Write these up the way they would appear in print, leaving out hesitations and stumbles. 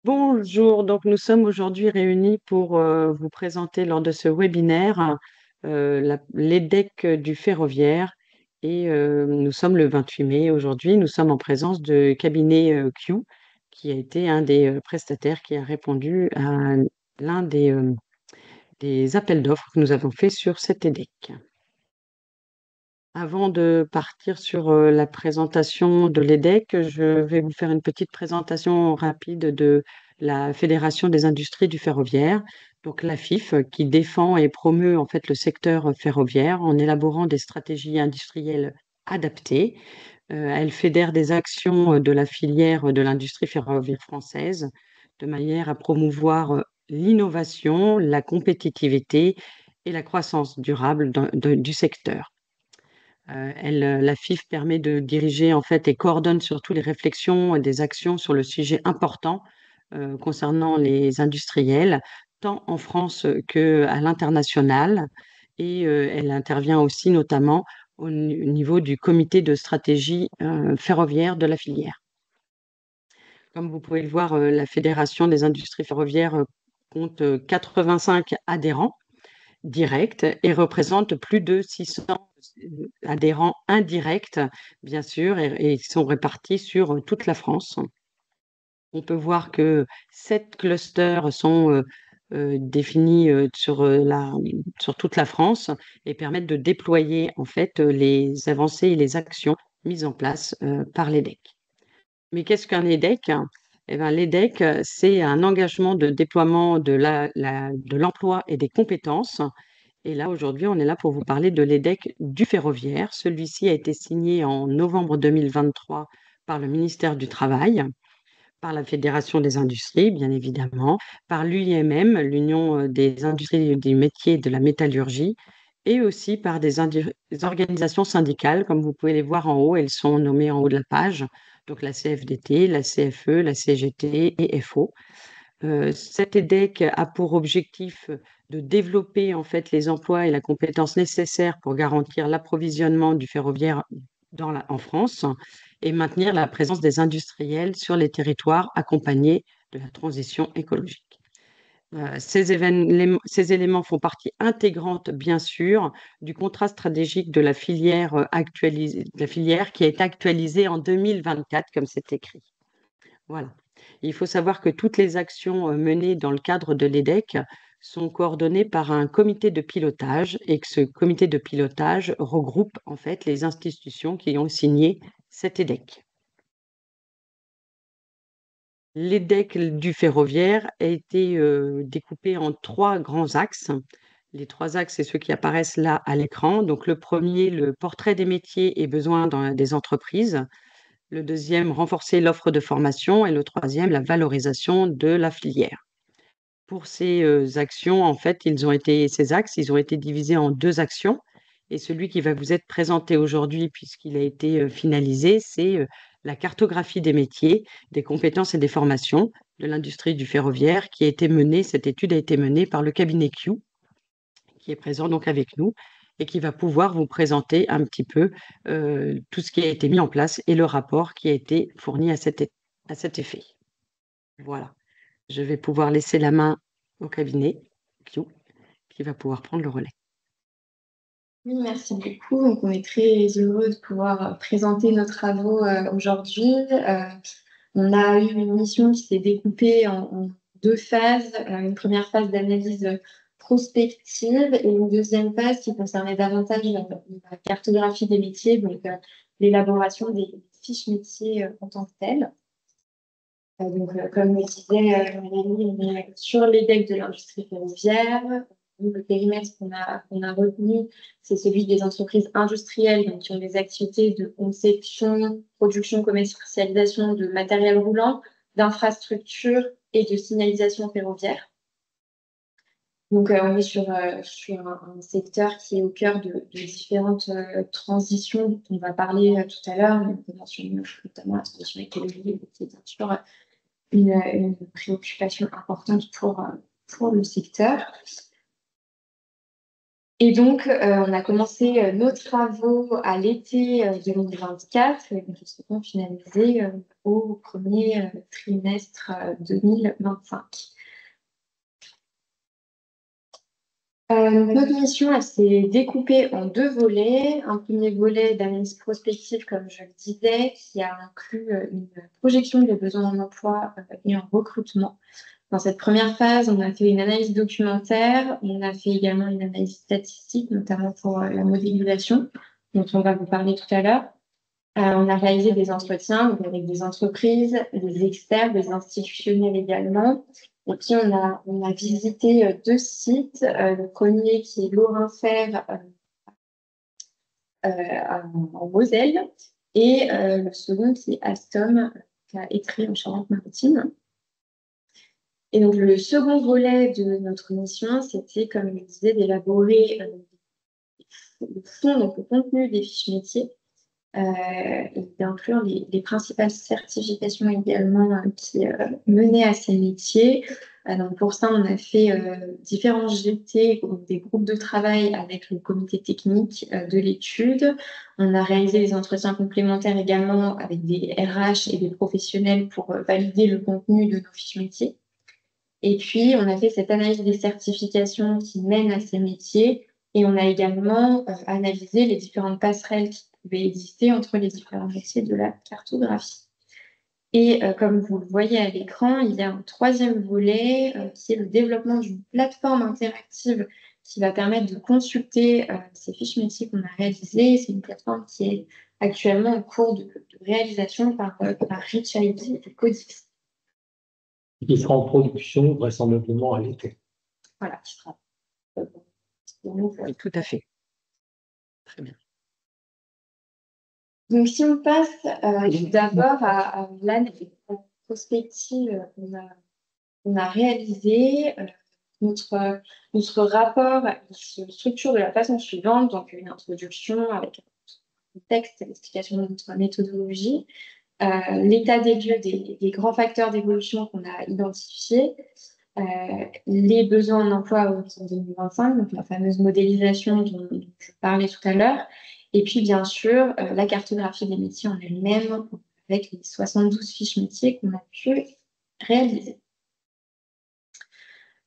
Bonjour, donc nous sommes aujourd'hui réunis pour vous présenter lors de ce webinaire l'EDEC du ferroviaire et nous sommes le 28 mai aujourd'hui. Nous sommes en présence de cabinet Q qui a été un des prestataires qui a répondu à l'un des appels d'offres que nous avons fait sur cet EDEC. Avant de partir sur la présentation de l'EDEC, je vais vous faire une petite présentation rapide de la Fédération des industries du ferroviaire, donc la FIF, qui défend et promeut en fait le secteur ferroviaire en élaborant des stratégies industrielles adaptées. Elle fédère des actions de la filière de l'industrie ferroviaire française de manière à promouvoir l'innovation, la compétitivité et la croissance durable du secteur. La FIF permet de diriger en fait et coordonne surtout les réflexions et des actions sur le sujet important concernant les industriels, tant en France qu'à l'international. Et elle intervient aussi notamment au niveau du comité de stratégie ferroviaire de la filière. Comme vous pouvez le voir, la Fédération des industries ferroviaires compte 85 adhérents directs et représente plus de 600 adhérents indirects, bien sûr, et ils sont répartis sur toute la France. On peut voir que 7 clusters sont définis sur toute la France et permettent de déployer en fait les avancées et les actions mises en place par l'EDEC. Mais qu'est-ce qu'un EDEC? Eh ben, l'EDEC, c'est un engagement de déploiement de l'emploi et des compétences. Et là, aujourd'hui, on est là pour vous parler de l'EDEC du ferroviaire. Celui-ci a été signé en novembre 2023 par le ministère du Travail, par la Fédération des industries, bien évidemment, par l'UIMM, l'Union des industries du métier et de la métallurgie, et aussi par des organisations syndicales, comme vous pouvez les voir en haut. Elles sont nommées en haut de la page, donc la CFDT, la CFE, la CGT et FO. Cet EDEC a pour objectif de développer en fait les emplois et la compétence nécessaires pour garantir l'approvisionnement du ferroviaire en France et maintenir la présence des industriels sur les territoires accompagnés de la transition écologique. Ces éléments font partie intégrante, bien sûr, du contrat stratégique de la filière qui a été actualisé en 2024, comme c'est écrit. Voilà. Il faut savoir que toutes les actions menées dans le cadre de l'EDEC sont coordonnées par un comité de pilotage et que ce comité de pilotage regroupe en fait les institutions qui ont signé cet EDEC. L'EDEC du ferroviaire a été découpé en 3 grands axes. Les 3 axes, c'est ceux qui apparaissent là à l'écran. Donc le premier, le portrait des métiers et besoins des entreprises. Le deuxième, renforcer l'offre de formation. Et le troisième, la valorisation de la filière. Pour ces actions, en fait, ces axes, ils ont été divisés en 2 actions. Et celui qui va vous être présenté aujourd'hui, puisqu'il a été finalisé, c'est la cartographie des métiers, des compétences et des formations de l'industrie du ferroviaire qui a été menée. Cette étude a été menée par le cabinet Q, qui est présent donc avec nous et qui va pouvoir vous présenter un petit peu tout ce qui a été mis en place et le rapport qui a été fourni à cet effet. Voilà. Je vais pouvoir laisser la main au cabinet Q, qui va pouvoir prendre le relais. Oui, merci beaucoup. Donc, on est très heureux de pouvoir présenter nos travaux aujourd'hui. On a eu une mission qui s'est découpée en 2 phases. Une première phase d'analyse prospective et une deuxième phase qui concernait davantage la cartographie des métiers, donc l'élaboration des fiches métiers en tant que telles. Comme le disait Mélanie, on est sur les decks de l'industrie ferroviaire. Le périmètre qu'on a retenu, c'est celui des entreprises industrielles, donc qui ont des activités de conception, production, commercialisation de matériel roulant, d'infrastructures et de signalisation ferroviaire. Donc, on est sur un secteur qui est au cœur de différentes transitions dont on va parler tout à l'heure. On mentionne notamment la transition écologique, qui est bien sûr une préoccupation importante pour le secteur. Et donc, on a commencé nos travaux à l'été 2024 et nous serons finalisés au premier trimestre 2025. Notre mission, elle s'est découpée en deux volets. Un premier volet d'analyse prospective, comme je le disais, qui a inclus une projection des besoins en emploi et en recrutement. Dans cette première phase, on a fait une analyse documentaire, on a fait également une analyse statistique, notamment pour la modélisation, dont on va vous parler tout à l'heure. On a réalisé des entretiens donc avec des entreprises, des experts, des institutionnels également. Et puis, on a visité deux sites. Le premier qui est Laurin-Fer en Moselle et le second qui est Alstom à Étrees en Charente-Maritime. Et donc, le second volet de notre mission, c'était, comme je le disais, d'élaborer le fond, donc le contenu des fiches métiers, et d'inclure les principales certifications également qui menaient à ces métiers. Donc pour ça, on a fait différents GT, des groupes de travail avec le comité technique de l'étude. On a réalisé des entretiens complémentaires également avec des RH et des professionnels pour valider le contenu de nos fiches métiers. Et puis, on a fait cette analyse des certifications qui mènent à ces métiers et on a également analysé les différentes passerelles qui pouvaient exister entre les différents métiers de la cartographie. Et comme vous le voyez à l'écran, il y a un troisième volet qui est le développement d'une plateforme interactive qui va permettre de consulter ces fiches métiers qu'on a réalisées. C'est une plateforme qui est actuellement en cours de réalisation par Rich IT et Codix. Qui sera en production vraisemblablement à l'été. Voilà, qui sera. Oui, tout à fait. Très bien. Donc, si on passe d'abord à l'analyse prospective qu'on a réalisée, notre rapport il se structure de la façon suivante, donc une introduction avec un texte, l'explication de notre méthodologie, l'état des lieux des grands facteurs d'évolution qu'on a identifiés, les besoins en emploi à horizon 2025, donc la fameuse modélisation dont je parlais tout à l'heure, et puis bien sûr la cartographie des métiers en elle-même avec les 72 fiches métiers qu'on a pu réaliser.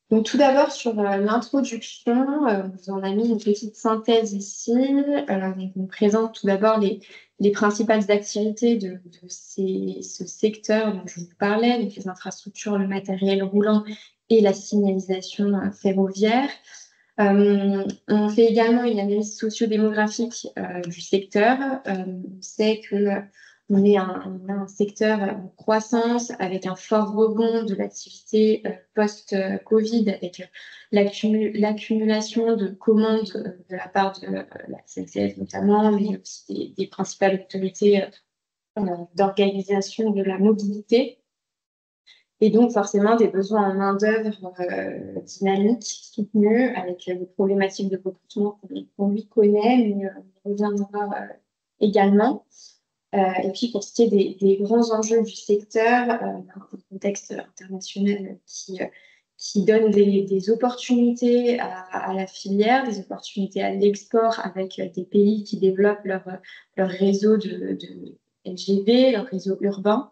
Donc tout d'abord sur l'introduction, on vous en a mis une petite synthèse ici. On présente tout d'abord les principales activités de ce secteur dont je vous parlais, donc les infrastructures, le matériel roulant et la signalisation ferroviaire. On fait également une analyse sociodémographique du secteur. On sait que on a un secteur en croissance avec un fort rebond de l'activité post-Covid avec l'accumulation de commandes de la part de la SNCF notamment, mais aussi des principales autorités d'organisation de la mobilité. Et donc, forcément, des besoins en main-d'œuvre dynamique, soutenus, avec des problématiques de recrutement qu'on lui connaît, mais on reviendra également. Et puis, pour ce qui est des grands enjeux du secteur, un contexte international qui donne des opportunités à la filière, des opportunités à l'export avec des pays qui développent leur réseau de LGV, leur réseau urbain.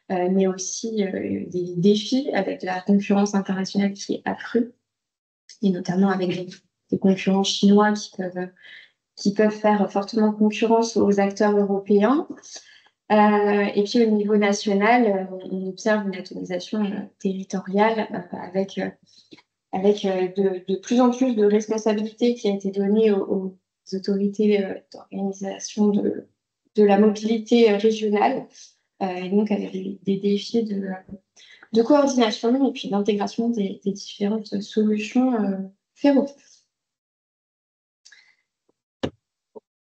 Mais aussi des défis avec la concurrence internationale qui est accrue, et notamment avec des concurrents chinois qui peuvent faire fortement concurrence aux acteurs européens. Et puis au niveau national, on observe une atomisation territoriale avec de plus en plus de responsabilités qui a été donnée aux autorités d'organisation de la mobilité régionale. Et donc avec des défis de coordination et puis d'intégration des différentes solutions ferroviaires.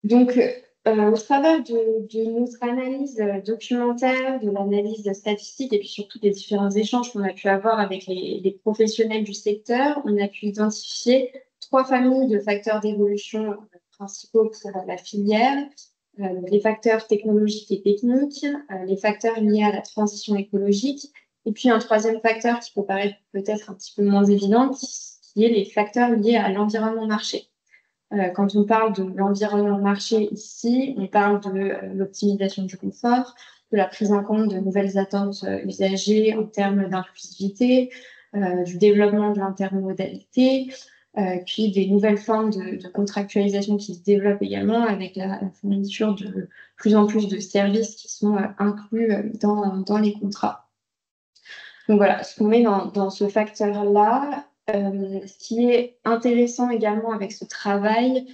Donc, au travers de notre analyse documentaire, de l'analyse statistique et puis surtout des différents échanges qu'on a pu avoir avec les professionnels du secteur, on a pu identifier 3 familles de facteurs d'évolution principaux pour la filière. Les facteurs technologiques et techniques, les facteurs liés à la transition écologique, et puis un troisième facteur qui peut paraître peut-être un petit peu moins évident, qui est les facteurs liés à l'environnement marché. Quand on parle de l'environnement marché ici, on parle de l'optimisation du confort, de la prise en compte de nouvelles attentes usagers en termes d'inclusivité, du développement de l'intermodalité, puis des nouvelles formes de contractualisation qui se développent également avec la fourniture de plus en plus de services qui sont inclus dans les contrats. Donc voilà, ce qu'on met dans ce facteur-là. Ce qui est intéressant également avec ce travail,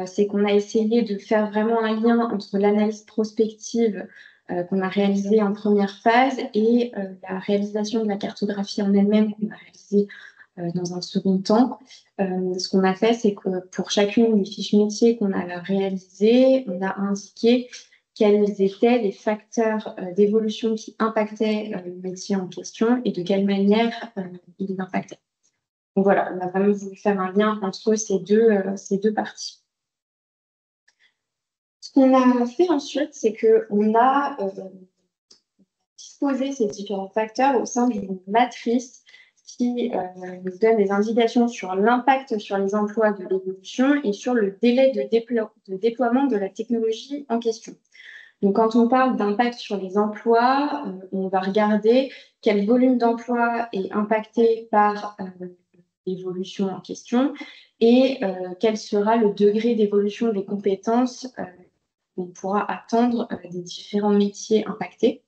c'est qu'on a essayé de faire vraiment un lien entre l'analyse prospective qu'on a réalisée en première phase et la réalisation de la cartographie en elle-même qu'on a réalisée dans un second temps. Ce qu'on a fait, c'est que pour chacune des fiches métiers qu'on a réalisées, on a indiqué quels étaient les facteurs d'évolution qui impactaient le métier en question et de quelle manière ils l'impactaient. Donc voilà, on a vraiment voulu faire un lien entre ces deux parties. Ce qu'on a fait ensuite, c'est qu'on a disposé ces différents facteurs au sein d'une matrice qui nous donne des indications sur l'impact sur les emplois de l'évolution et sur le délai de déploiement de la technologie en question. Donc, quand on parle d'impact sur les emplois, on va regarder quel volume d'emplois est impacté par l'évolution en question et quel sera le degré d'évolution des compétences qu'on pourra attendre des différents métiers impactés.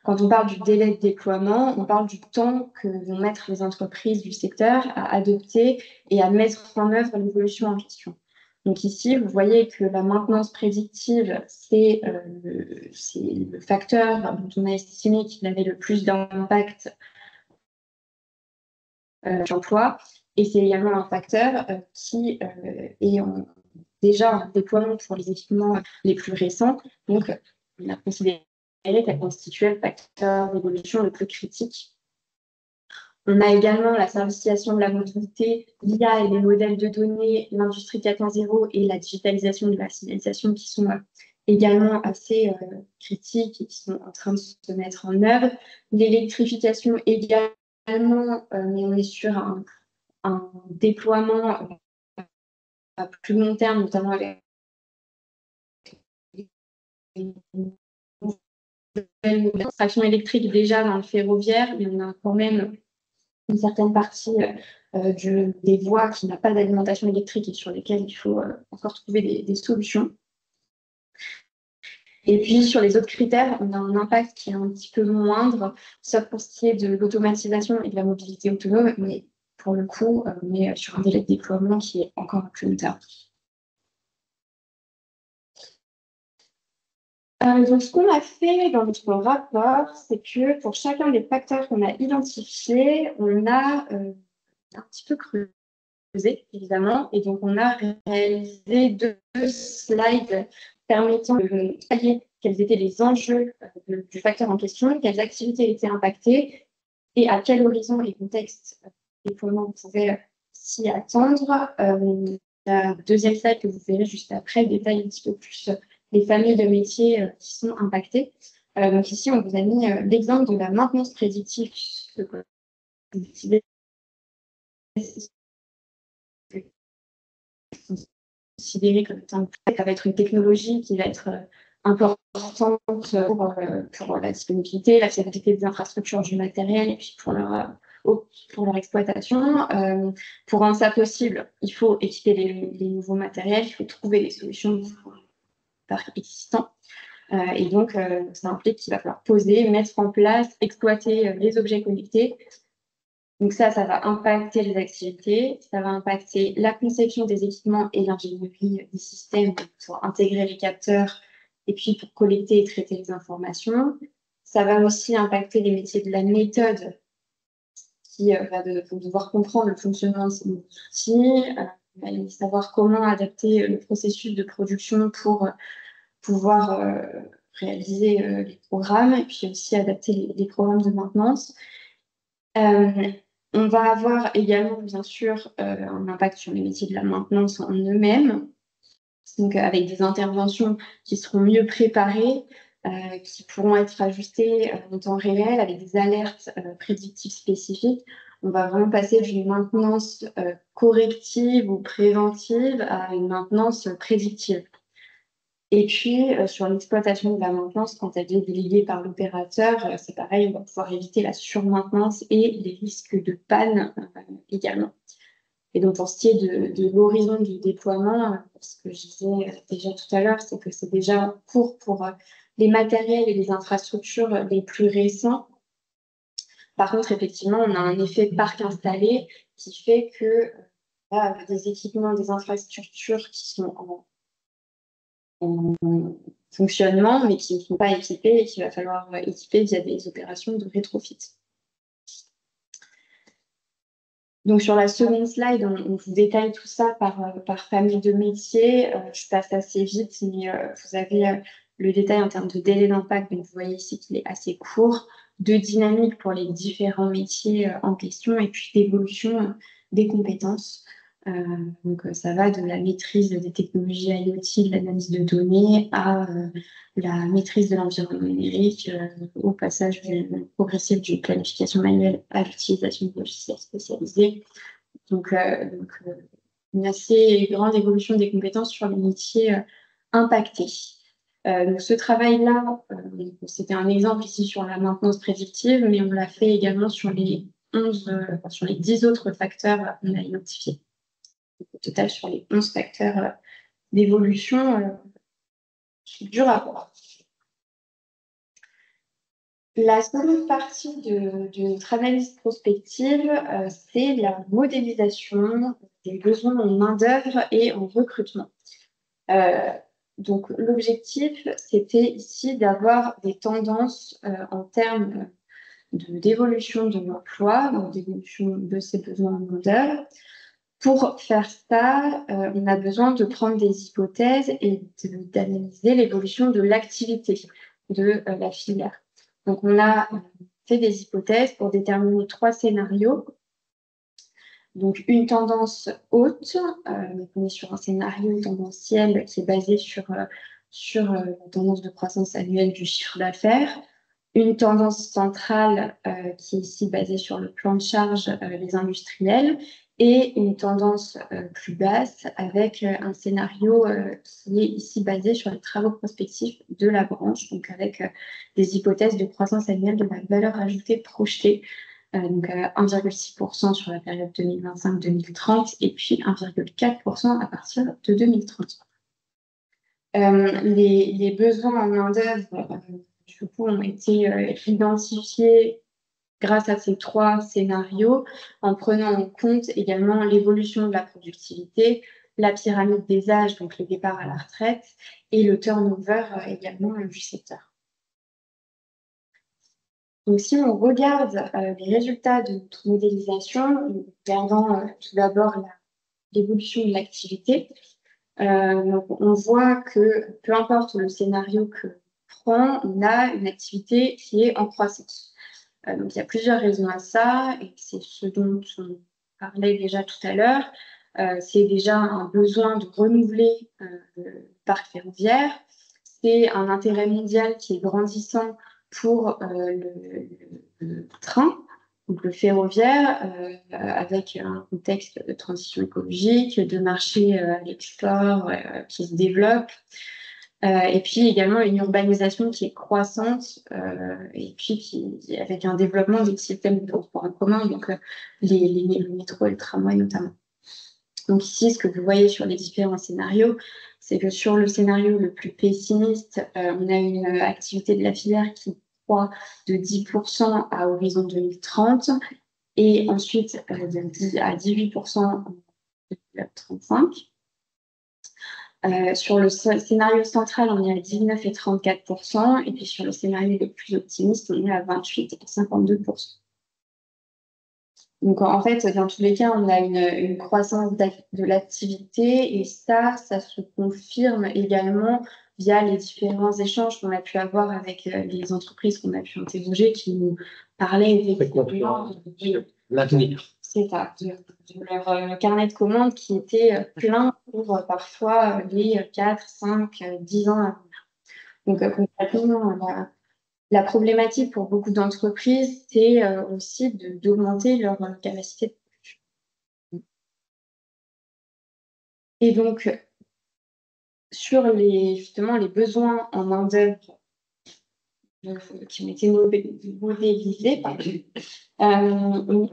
Quand on parle du délai de déploiement, on parle du temps que vont mettre les entreprises du secteur à adopter et à mettre en œuvre l'évolution en question. Donc ici, vous voyez que la maintenance prédictive, c'est le facteur dont on a estimé qu'il avait le plus d'impact sur l'emploi. Et c'est également un facteur qui est déjà en déploiement pour les équipements les plus récents. Donc, on a considéré qu'elle constituait le facteur d'évolution le plus critique. On a également la simplification de la mobilité, l'IA et les modèles de données, l'industrie 4.0 et la digitalisation de la signalisation qui sont également assez critiques et qui sont en train de se mettre en œuvre. L'électrification également, mais on est sur un déploiement à plus long terme, notamment avec une traction électrique déjà dans le ferroviaire, mais on a quand même une certaine partie des voies qui n'a pas d'alimentation électrique et sur lesquelles il faut encore trouver des solutions. Et puis, sur les autres critères, on a un impact qui est un petit peu moindre, sauf pour ce qui est de l'automatisation et de la mobilité autonome, mais pour le coup, on est sur un délai de déploiement qui est encore plus long terme. Donc, ce qu'on a fait dans notre rapport, c'est que pour chacun des facteurs qu'on a identifiés, on a un petit peu creusé, évidemment, et donc on a réalisé deux slides permettant de détailler quels étaient les enjeux du facteur en question, quelles activités étaient impactées et à quel horizon et contexte déploiement on pouvait s'y attendre. La deuxième slide que vous verrez juste après détaille un petit peu plus les familles de métiers qui sont impactés. Donc ici, on vous a mis l'exemple de la maintenance prédictive. Considéré comme étant, ça va être une technologie qui va être importante pour la disponibilité, la fiabilité des infrastructures, du matériel et puis pour leur exploitation. Pour rendre ça possible, il faut équiper les nouveaux matériels, il faut trouver des solutions pour parc existant. Et donc, ça implique qu'il va falloir poser, mettre en place, exploiter les objets connectés. Donc ça va impacter les activités, ça va impacter la conception des équipements et l'ingénierie des systèmes pour intégrer les capteurs et puis pour collecter et traiter les informations. Ça va aussi impacter les métiers de la méthode qui va devoir comprendre le fonctionnement de ces outils, savoir comment adapter le processus de production pour pouvoir réaliser les programmes et puis aussi adapter les programmes de maintenance. On va avoir également, bien sûr, un impact sur les métiers de la maintenance en eux-mêmes, donc avec des interventions qui seront mieux préparées, qui pourront être ajustées en temps réel avec des alertes prédictives spécifiques. on va vraiment passer d'une maintenance corrective ou préventive à une maintenance prédictive. Et puis, sur l'exploitation de la maintenance, quand elle est déléguée par l'opérateur, c'est pareil, on va pouvoir éviter la surmaintenance et les risques de panne également. Et donc, pour ce qui est de l'horizon du déploiement, ce que je disais déjà tout à l'heure, c'est que c'est déjà en cours pour les matériels et les infrastructures les plus récents. Par contre, effectivement, on a un effet parc installé qui fait que des équipements, des infrastructures qui sont en fonctionnement, mais qui ne sont pas équipés et qu'il va falloir équiper via des opérations de rétrofit. Donc, sur la seconde slide, on vous détaille tout ça par famille de métiers. Je passe assez vite, mais vous avez le détail en termes de délai d'impact. Donc, vous voyez ici qu'il est assez court, de dynamique pour les différents métiers en question, et puis d'évolution des compétences. Donc, ça va de la maîtrise des technologies IoT, de l'analyse de données, à la maîtrise de l'environnement numérique, au passage progressif d'une planification manuelle à l'utilisation de logiciels spécialisés. Donc, une assez grande évolution des compétences sur les métiers impactés. Donc, ce travail-là, c'était un exemple ici sur la maintenance prédictive, mais on l'a fait également sur les 10 autres facteurs qu'on a identifiés. Au total, sur les 11 facteurs d'évolution du rapport. La seconde partie de notre analyse prospective, c'est la modélisation des besoins en main-d'œuvre et en recrutement. Donc, l'objectif, c'était ici d'avoir des tendances en termes d'évolution de l'emploi, donc d'évolution de ces besoins en main-d'œuvre. Pour faire ça, on a besoin de prendre des hypothèses et d'analyser l'évolution de l'activité de la filière. Donc, on a fait des hypothèses pour déterminer 3 scénarios. Donc, une tendance haute, on est sur un scénario tendanciel qui est basé sur la tendance de croissance annuelle du chiffre d'affaires. Une tendance centrale qui est ici basée sur le plan de charge des industriels et une tendance plus basse avec un scénario qui est ici basé sur les travaux prospectifs de la branche, donc avec des hypothèses de croissance annuelle de la valeur ajoutée projetée, donc 1,6% sur la période 2025-2030 et puis 1,4% à partir de 2030. Les besoins en main-d'œuvre du coup, ont été identifiés grâce à ces 3 scénarios, en prenant en compte également l'évolution de la productivité, la pyramide des âges, donc le départ à la retraite, et le turnover également du secteur. Donc, si on regarde les résultats de notre modélisation, regardant tout d'abord l'évolution de l'activité, on voit que peu importe le scénario que prend, on a une activité qui est en croissance. Donc, il y a plusieurs raisons à ça, et c'est ce dont on parlait déjà tout à l'heure. C'est déjà un besoin de renouveler le parc ferroviaire. C'est un intérêt mondial qui est grandissant pour le train, donc le ferroviaire, avec un contexte de transition écologique, de marché à l'export qui se développe. Et puis également une urbanisation qui est croissante et puis avec un développement des systèmes de transport en commun, donc le métro et le tramway notamment. Donc ici, ce que vous voyez sur les différents scénarios, c'est que sur le scénario le plus pessimiste, on a une activité de la filière qui croît de 10% à horizon 2030 et ensuite de 10 à 18% en 2035. Sur le scénario central, on est à 19 et 34%, et puis sur le scénario le plus optimiste, on est à 28 et 52%. Donc, en fait, dans tous les cas, on a une croissance de l'activité, et ça se confirme également via les différents échanges qu'on a pu avoir avec les entreprises qu'on a pu interroger, qui nous parlaient effectivement de l'avenir. C'est ça, de leur carnet de commandes qui était plein pour parfois les 4, 5, 10 ans à venir. Donc concrètement, La problématique pour beaucoup d'entreprises, c'est aussi d'augmenter leur capacité de production. Et donc, sur justement les besoins en main-d'œuvre qui ont été modélisés, on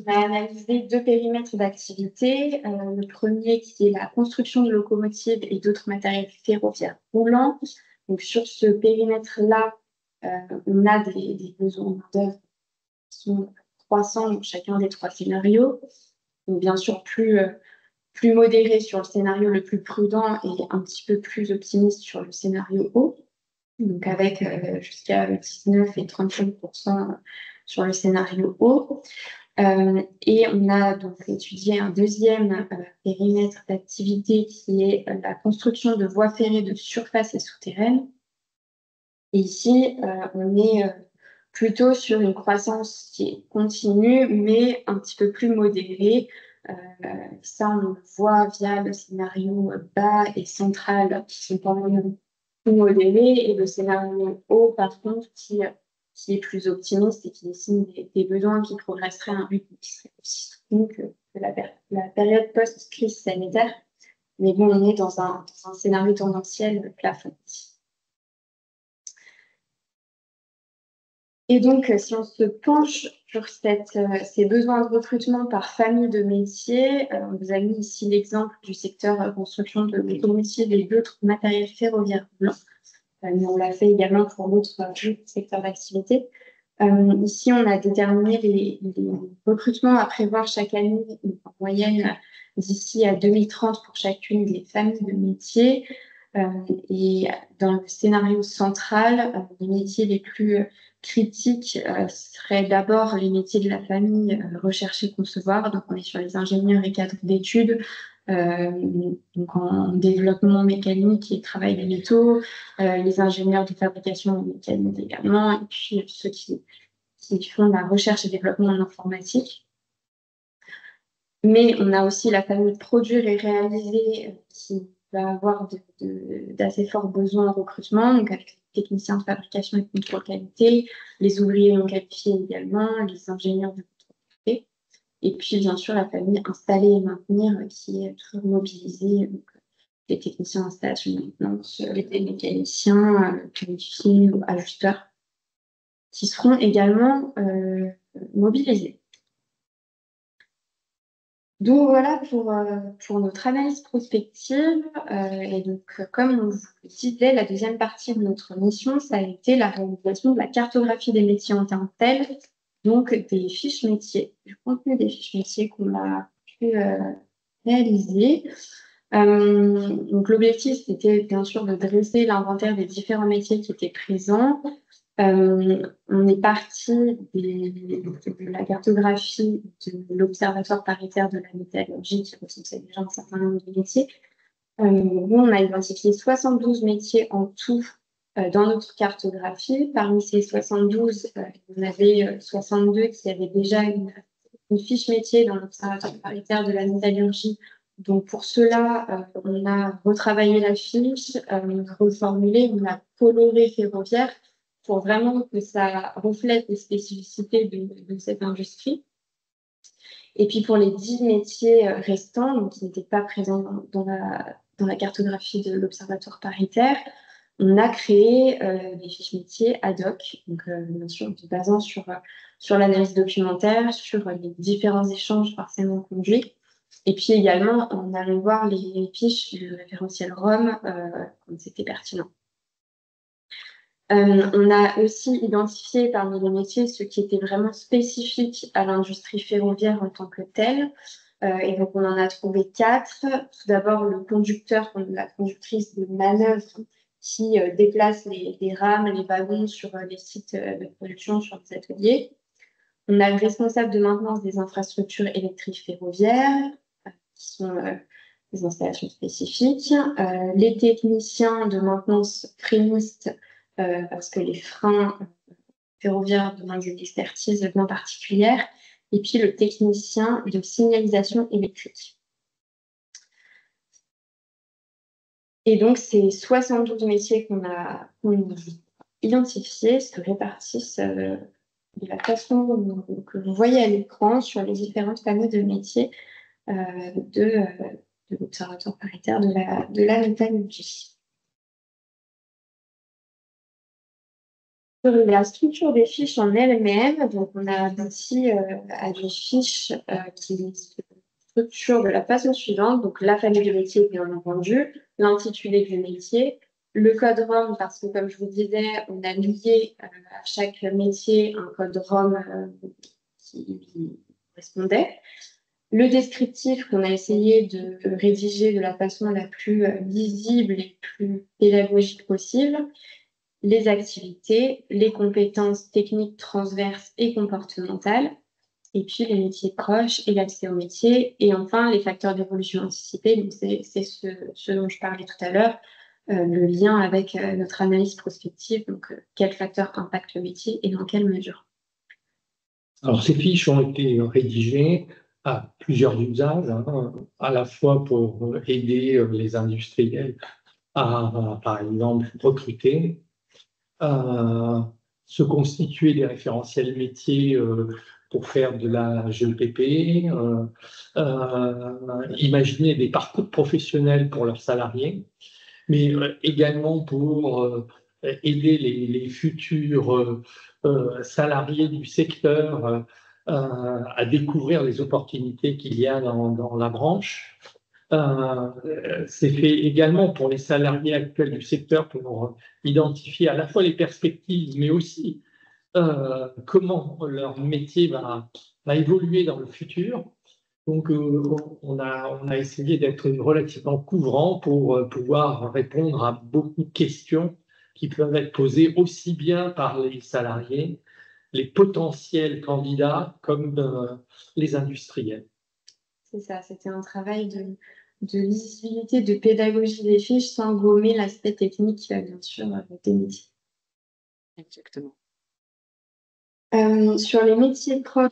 a analysé 2 périmètres d'activité. Le premier qui est la construction de locomotives et d'autres matériels ferroviaires roulants. Donc, sur ce périmètre-là, on a des besoins en main-d'œuvre qui sont croissants dans chacun des 3 scénarios. Donc, bien sûr, plus modéré sur le scénario le plus prudent et un petit peu plus optimiste sur le scénario haut, donc avec jusqu'à 19 et 35% sur le scénario haut. Et on a donc étudié un deuxième périmètre d'activité qui est la construction de voies ferrées de surface et souterraines. Et ici, on est plutôt sur une croissance qui est continue, mais un petit peu plus modérée. Ça, on le voit via le scénario bas et central qui sont quand même plus modérés, et le scénario haut, par contre, qui est plus optimiste et qui dessine des besoins qui progresseraient à un rythme qui serait aussi soutenu que la période post-crise sanitaire. Mais bon, on est dans un scénario tendanciel plafond. Et donc, si on se penche sur ces besoins de recrutement par famille de métiers, on vous a mis ici l'exemple du secteur construction de locomotives et d'autres matériels ferroviaires roulants. Mais on l'a fait également pour d'autres secteurs d'activité. Ici, on a déterminé les recrutements à prévoir chaque année, en moyenne d'ici à 2030 pour chacune des familles de métiers. Et dans le scénario central, les métiers les plus critiques seraient d'abord les métiers de la famille recherche et concevoir. Donc, on est sur les ingénieurs et cadres d'études, donc en développement mécanique et travail des métaux, les ingénieurs de fabrication mécanique également, et puis ceux qui font la recherche et développement en informatique. Mais on a aussi la famille produire et réaliser qui va avoir d'assez forts besoins en recrutement, donc avec les techniciens de fabrication et contrôle qualité, les ouvriers non qualifiés également, les ingénieurs de contrôle qualité, et puis bien sûr la famille installer et maintenir qui est toujours mobilisée, donc les techniciens d'installation et maintenance, les mécaniciens qualifiés ou ajusteurs, qui seront également mobilisés. Donc voilà pour notre analyse prospective. Et donc, comme on vous le disait, la deuxième partie de notre mission, ça a été la réalisation de la cartographie des métiers en tant que tels, donc des fiches métiers, du contenu des fiches métiers qu'on a pu réaliser. Donc l'objectif, c'était bien sûr de dresser l'inventaire des différents métiers qui étaient présents. On est parti de la cartographie de l'Observatoire paritaire de la métallurgie qui recensait déjà un certain nombre de métiers. Nous, on a identifié 72 métiers en tout dans notre cartographie. Parmi ces 72, on avait 62 qui avaient déjà une fiche métier dans l'Observatoire paritaire de la métallurgie. Donc pour cela, on a retravaillé la fiche, reformulé, on a coloré ferroviaire pour vraiment que ça reflète les spécificités de cette industrie. Et puis pour les 10 métiers restants, donc qui n'étaient pas présents dans la cartographie de l'Observatoire paritaire, on a créé des fiches métiers ad hoc, donc bien sûr en se basant sur l'analyse documentaire, sur les différents échanges forcément conduits, et puis également en allant voir les fiches du référentiel ROM quand c'était pertinent. On a aussi identifié parmi les métiers ceux qui étaient vraiment spécifiques à l'industrie ferroviaire en tant que telle. Et donc, on en a trouvé 4. Tout d'abord, le conducteur, la conductrice de manœuvre qui déplace les rames, les wagons sur les sites de production, sur les ateliers. On a le responsable de maintenance des infrastructures électriques ferroviaires, qui sont des installations spécifiques. Les techniciens de maintenance freinistes, parce que les freins ferroviaires demandent une expertise bien particulière, et puis le technicien de signalisation électrique. Et donc, c'est 72 métiers qu'on a identifiés se répartissent de la façon que vous voyez à l'écran sur les différentes familles de métiers de l'Observatoire paritaire de la métallurgie. Sur la structure des fiches en elle-même, donc on a abouti à des fiches qui se structurent de la façon suivante. Donc la famille de métier, bien entendu, l'intitulé du métier, le code ROM, parce que comme je vous disais, on a lié à chaque métier un code ROM qui correspondait. Le descriptif qu'on a essayé de rédiger de la façon la plus lisible et plus pédagogique possible, les activités, les compétences techniques transverses et comportementales, et puis les métiers proches et l'accès aux métiers, et enfin les facteurs d'évolution anticipés. Donc c'est ce dont je parlais tout à l'heure, le lien avec notre analyse prospective, donc quels facteurs impactent le métier et dans quelle mesure. Alors, ces fiches ont été rédigées à plusieurs usages, hein, à la fois pour aider les industriels à, par exemple, recruter, se constituer des référentiels métiers pour faire de la GEPP, imaginer des parcours professionnels pour leurs salariés, mais également pour aider les futurs salariés du secteur à découvrir les opportunités qu'il y a dans la branche. C'est fait également pour les salariés actuels du secteur pour identifier à la fois les perspectives, mais aussi comment leur métier va évoluer dans le futur. Donc, on a essayé d'être relativement couvrant pour pouvoir répondre à beaucoup de questions qui peuvent être posées aussi bien par les salariés, les potentiels candidats, comme les industriels. C'est ça, c'était un travail de lisibilité, de pédagogie des fiches sans gommer l'aspect technique, bien sûr, des métiers. Exactement. Sur les métiers proches,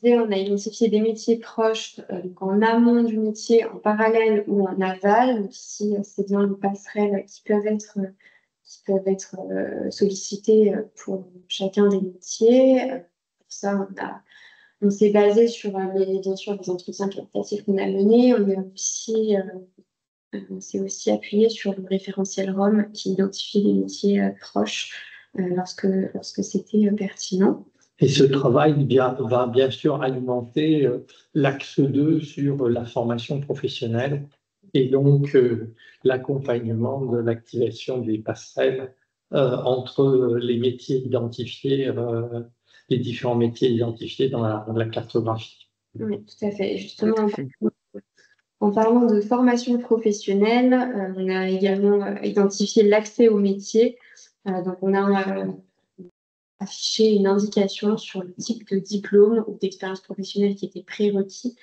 on a identifié des métiers proches donc en amont du métier, en parallèle ou en aval. Donc ici, c'est bien les passerelles qui peuvent être sollicitées pour chacun des métiers. Pour ça, on s'est basé sur bien sûr les entretiens qualitatifs qu'on a menés. On s'est aussi appuyé sur le référentiel ROM qui identifie les métiers proches lorsque c'était pertinent. Et ce travail va bien sûr alimenter l'axe 2 sur la formation professionnelle et donc l'accompagnement de l'activation des passerelles entre les métiers identifiés, les différents métiers identifiés dans la cartographie. Oui, tout à fait. Justement, en parlant de formation professionnelle, on a également identifié l'accès aux métiers. Donc, on a affiché une indication sur le type de diplôme ou d'expérience professionnelle qui était prérequis,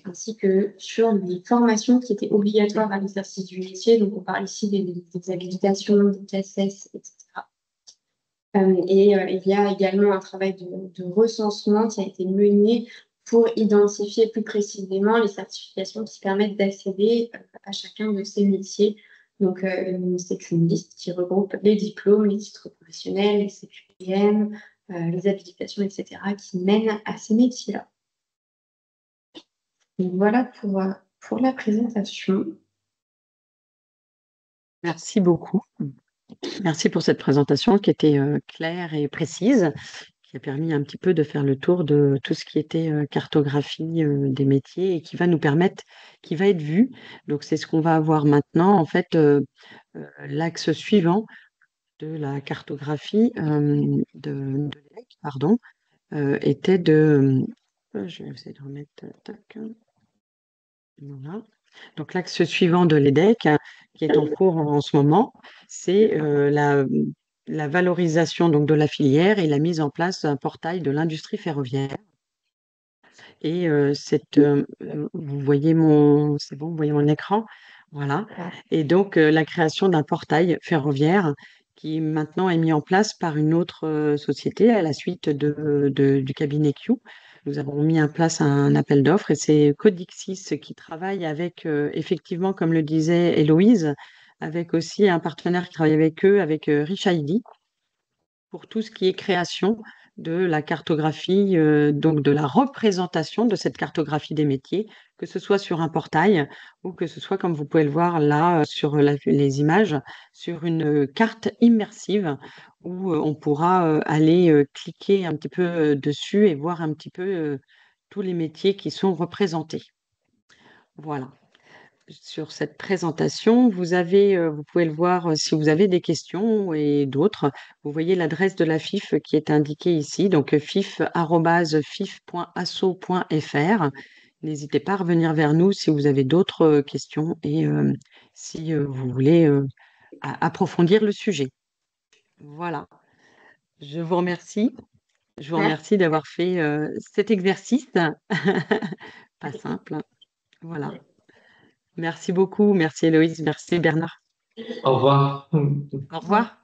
ainsi que sur les formations qui étaient obligatoires à l'exercice du métier. Donc, on parle ici des habilitations, des CACES, etc. Il y a également un travail de recensement qui a été mené pour identifier plus précisément les certifications qui permettent d'accéder à chacun de ces métiers. Donc, c'est une liste qui regroupe les diplômes, les titres professionnels, les CQPM, les habilitations, etc., qui mènent à ces métiers-là. Donc, voilà pour la présentation. Merci beaucoup. Merci pour cette présentation qui était claire et précise, qui a permis un petit peu de faire le tour de tout ce qui était cartographie des métiers et qui va nous permettre, qui va être vu. Donc, c'est ce qu'on va avoir maintenant. En fait, l'axe suivant de la cartographie de l'EDEC, pardon, était de... je vais essayer de remettre... tac, voilà. Donc, l'axe suivant de l'EDEC, qui est en cours en ce moment, c'est la valorisation donc, de la filière et la mise en place d'un portail de l'industrie ferroviaire. Et vous voyez c'est bon, vous voyez mon écran, voilà. Et donc la création d'un portail ferroviaire qui maintenant est mis en place par une autre société à la suite du cabinet Q. Nous avons mis en place un appel d'offres et c'est Codixis qui travaille avec effectivement, comme le disait Héloïse, avec aussi un partenaire qui travaille avec eux, avec Rich ID, pour tout ce qui est création de la cartographie, donc de la représentation de cette cartographie des métiers, que ce soit sur un portail ou que ce soit, comme vous pouvez le voir là, sur les images, sur une carte immersive où on pourra aller cliquer un petit peu dessus et voir un petit peu tous les métiers qui sont représentés. Voilà. Sur cette présentation, vous pouvez le voir si vous avez des questions et d'autres. Vous voyez l'adresse de la FIF qui est indiquée ici, donc fif@fif.asso.fr. N'hésitez pas à revenir vers nous si vous avez d'autres questions et si vous voulez approfondir le sujet. Voilà. Je vous remercie. Je vous remercie d'avoir fait cet exercice. Pas simple. Voilà. Merci beaucoup. Merci Héloïse. Merci Bernard. Au revoir. Au revoir.